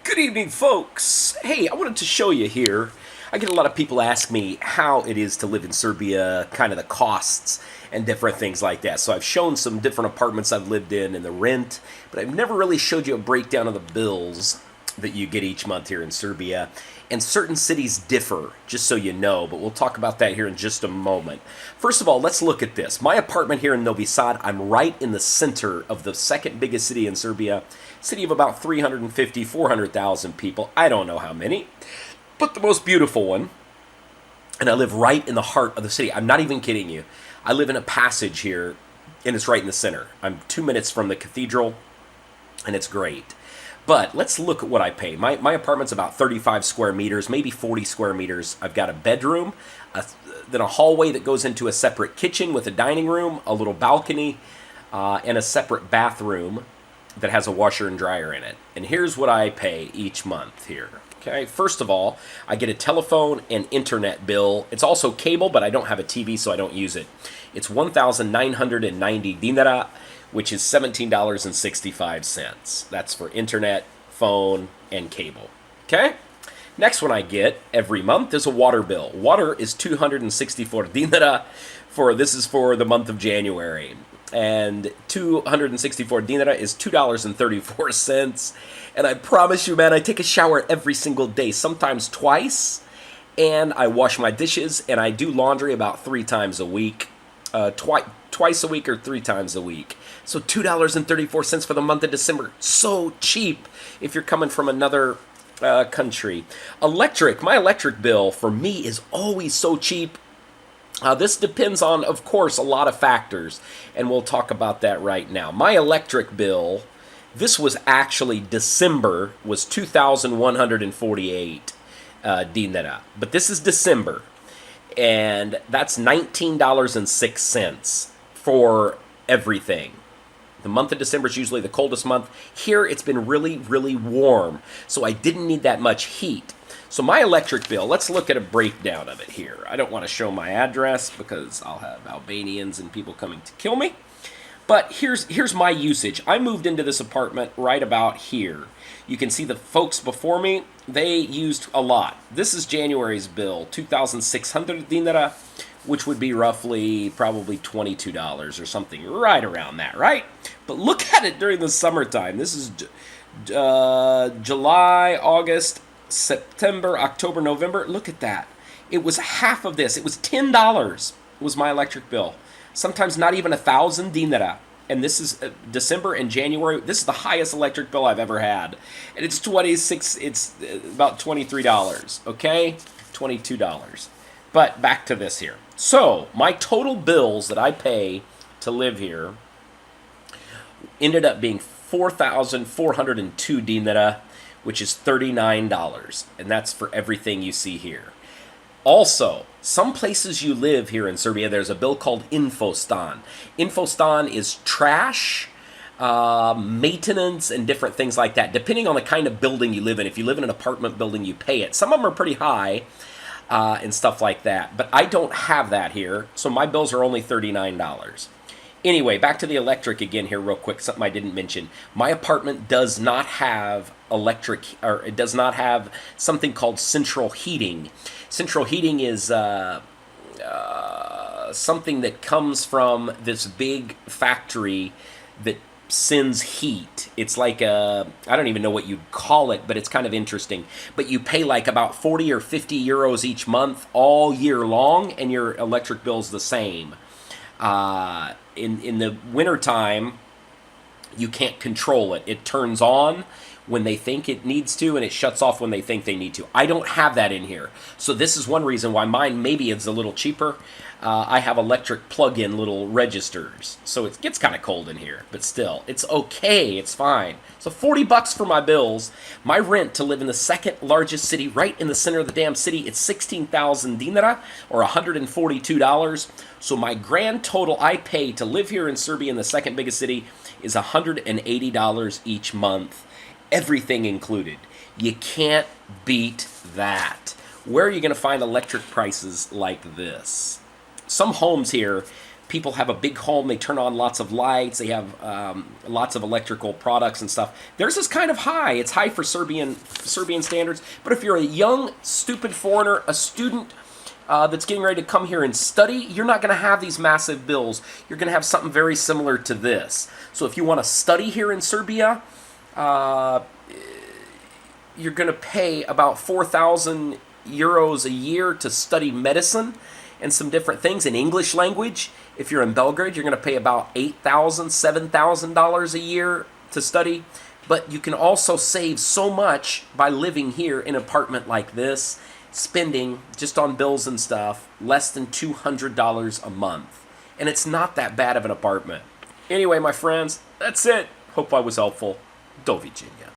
Good evening, folks. Hey, I wanted to show you here. I get a lot of people ask me how it is to live in Serbia, kind of the costs and different things like that. So I've shown some different apartments I've lived in and the rent, but I've never really showed you a breakdown of the bills that you get each month here in Serbia. And certain cities differ, just so you know, but we'll talk about that here in just a moment. First of all, let's look at this. My apartment here in Novi Sad, I'm right in the center of the second biggest city in Serbia, city of about 350, 400,000 people. I don't know how many, but the most beautiful one. And I live right in the heart of the city. I'm not even kidding you. I live in a passage here, and it's right in the center. I'm 2 minutes from the cathedral, and it's great. But let's look at what I pay. My apartment's about 35 square meters, maybe 40 square meters. I've got a bedroom, then a hallway that goes into a separate kitchen with a dining room, a little balcony, and a separate bathroom that has a washer and dryer in it. And here's what I pay each month here. Okay, first of all, I get a telephone and internet bill. It's also cable, but I don't have a TV, so I don't use it. It's 1,990 dinara, which is $17.65. That's for internet, phone, and cable. Okay? Next one I get every month is a water bill. Water is 264 dinara. This is for the month of January. And 264 dinara is $2.34. And I promise you, man, I take a shower every single day, sometimes twice. And I wash my dishes, and I do laundry about 3 times a week. Twice a week or 3 times a week. So $2.34 for the month of December. So cheap if you're coming from another country. My electric bill for me is always so cheap. This depends on, of course, a lot of factors, and we'll talk about that right now. My electric bill, this was actually December, was 2,148 dinara. But this is December, and that's $19.06 for everything. The month of December is usually the coldest month. Here, it's been really, really warm, so I didn't need that much heat. So my electric bill, let's look at a breakdown of it here. I don't want to show my address because I'll have Albanians and people coming to kill me. But here's my usage. I moved into this apartment right about here. You can see the folks before me, they used a lot. This is January's bill, 2,600 dinara, which would be roughly probably $22 or something, right around that, right? But look at it during the summertime. This is July, August, September, October, November. Look at that. It was half of this. It was $10 was my electric bill. Sometimes not even 1,000 dinara. And this is December and January. This is the highest electric bill I've ever had. And it's about $23, okay? $22. But back to this here. So, my total bills that I pay to live here ended up being 4,402 dinara, which is $39. And that's for everything you see here. Also, some places you live here in Serbia, there's a bill called Infostan. Infostan is trash, maintenance, and different things like that, depending on the kind of building you live in. If you live in an apartment building, you pay it. Some of them are pretty high and stuff like that, but I don't have that here, so my bills are only $39. Anyway, back to the electric again here real quick, something I didn't mention. My apartment does not have it does not have something called central heating. Central heating is something that comes from this big factory that sends heat. It's like I don't even know what you'd call it, but it's kind of interesting. But you pay like about 40 or 50 euros each month all year long, and your electric bill's the same. In the wintertime, you can't control it. It turns on when they think it needs to, and it shuts off when they think they need to. I don't have that in here. So this is one reason why mine maybe is a little cheaper. I have electric plug-in little registers. So it gets kind of cold in here, but still, it's okay, it's fine. So $40 for my bills. My rent to live in the second largest city, right in the center of the damn city, it's 16,000 dinara, or $142. So my grand total I pay to live here in Serbia in the second biggest city is $180 each month. Everything included. You can't beat that. Where are you going to find electric prices like this? Some homes here People have a big home. They turn on lots of lights. They have lots of electrical products and stuff. Theirs is kind of high. It's high for Serbian standards. But if you're a young, stupid foreigner, a student that's getting ready to come here and study, you're not going to have these massive bills. You're going to have something very similar to this. So if you want to study here in Serbia, you're going to pay about 4,000 euros a year to study medicine and some different things in English language. If you're in Belgrade, you're going to pay about $8,000, $7,000 a year to study. But you can also save so much by living here in an apartment like this, spending, just on bills and stuff, less than $200 a month. And it's not that bad of an apartment. Anyway, my friends, that's it. Hope I was helpful. Do viđenja.